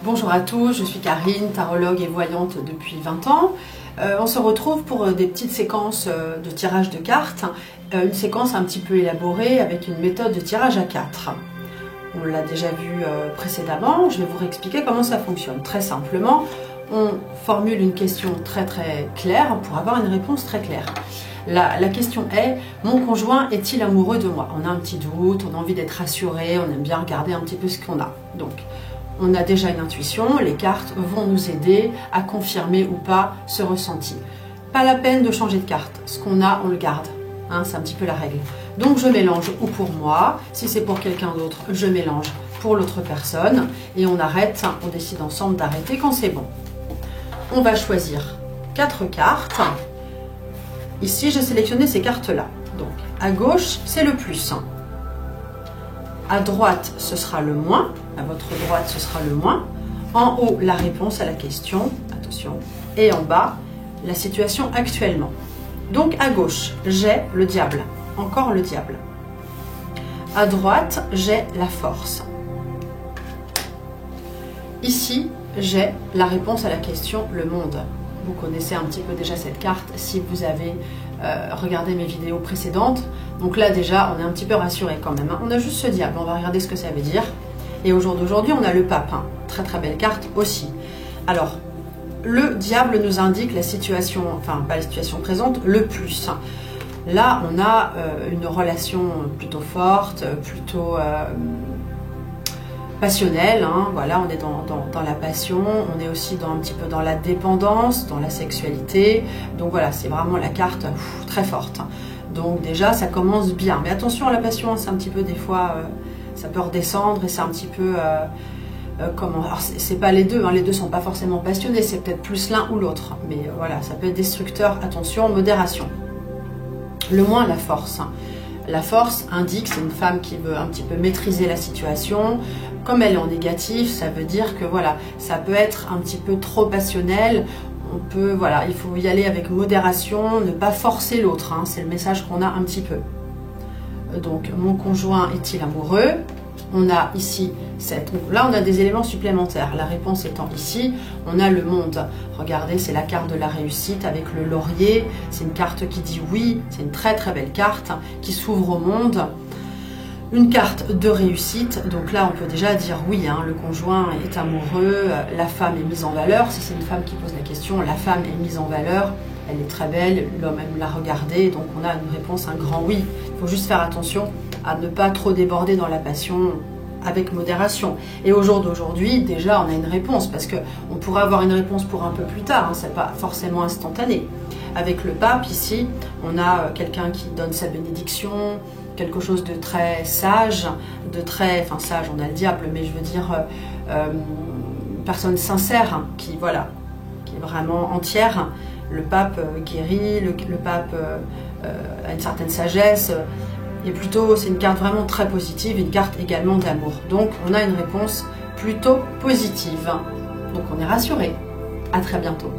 Bonjour à tous, je suis Karine, tarologue et voyante depuis 20 ans. On se retrouve pour des petites séquences de tirage de cartes, une séquence un petit peu élaborée avec une méthode de tirage à 4. On l'a déjà vu précédemment, je vais vous réexpliquer comment ça fonctionne. Très simplement, on formule une question très claire pour avoir une réponse très claire. La question est, mon conjoint est-il amoureux de moi? On a un petit doute, on a envie d'être rassuré, on aime bien regarder un petit peu ce qu'on a. Donc, on a déjà une intuition, les cartes vont nous aider à confirmer ou pas ce ressenti. Pas la peine de changer de carte, ce qu'on a, on le garde. Hein, c'est un petit peu la règle. Donc je mélange ou pour moi, si c'est pour quelqu'un d'autre, je mélange pour l'autre personne et on arrête, on décide ensemble d'arrêter quand c'est bon. On va choisir 4 cartes. Ici, j'ai sélectionné ces cartes-là. Donc, à gauche, c'est le plus. À droite, ce sera le moins. À votre droite, ce sera le moins. En haut, la réponse à la question. Attention. Et en bas, la situation actuellement. Donc, à gauche, j'ai le diable. Encore le diable. À droite, j'ai la force. Ici, j'ai la réponse à la question, le monde. Vous connaissez un petit peu déjà cette carte si vous avez regardé mes vidéos précédentes. Donc là déjà, on est un petit peu rassuré quand même. Hein. On a juste ce diable, on va regarder ce que ça veut dire. Et au jour d'aujourd'hui, on a le pape. Hein. Très belle carte aussi. Alors, le diable nous indique la situation, enfin pas la situation présente, le plus. Là, on a une relation plutôt forte, plutôt passionnelle, hein, voilà, on est dans la passion, on est aussi un petit peu dans la dépendance, dans la sexualité, donc voilà, c'est vraiment la carte très forte. Donc déjà, ça commence bien, mais attention à la passion, c'est un petit peu des fois, ça peut redescendre et c'est un petit peu, comment, alors c'est pas les deux, hein, les deux sont pas forcément passionnés, c'est peut-être plus l'un ou l'autre, mais voilà, ça peut être destructeur, attention, modération. Le moins, la force. La force indique, c'est une femme qui veut un petit peu maîtriser la situation. Comme elle est en négatif, ça veut dire que voilà, ça peut être un petit peu trop passionnel. On peut, voilà, il faut y aller avec modération, ne pas forcer l'autre. Hein, c'est le message qu'on a un petit peu. Donc, mon conjoint est-il amoureux? On a ici donc là, on a des éléments supplémentaires. La réponse étant ici, on a le monde. Regardez, c'est la carte de la réussite avec le laurier. C'est une carte qui dit oui. C'est une très belle carte qui s'ouvre au monde. Une carte de réussite. Donc là, on peut déjà dire oui, hein, le conjoint est amoureux, la femme est mise en valeur. Si c'est une femme qui pose la question, la femme est mise en valeur. Elle est très belle, l'homme aime la regarder. Donc on a une réponse, un grand oui. Il faut juste faire attention à ne pas trop déborder dans la passion, avec modération. Et au jour d'aujourd'hui, déjà, on a une réponse, parce qu'on pourrait avoir une réponse pour un peu plus tard, hein, c'est pas forcément instantané. Avec le pape, ici, on a quelqu'un qui donne sa bénédiction, quelque chose de très sage, enfin sage, on a le diable, mais je veux dire, une personne sincère, hein, qui, voilà, qui est vraiment entière. Le pape guérit, le pape a une certaine sagesse, et plutôt, c'est une carte vraiment très positive, une carte également d'amour. Donc, on a une réponse plutôt positive. Donc, on est rassuré. À très bientôt.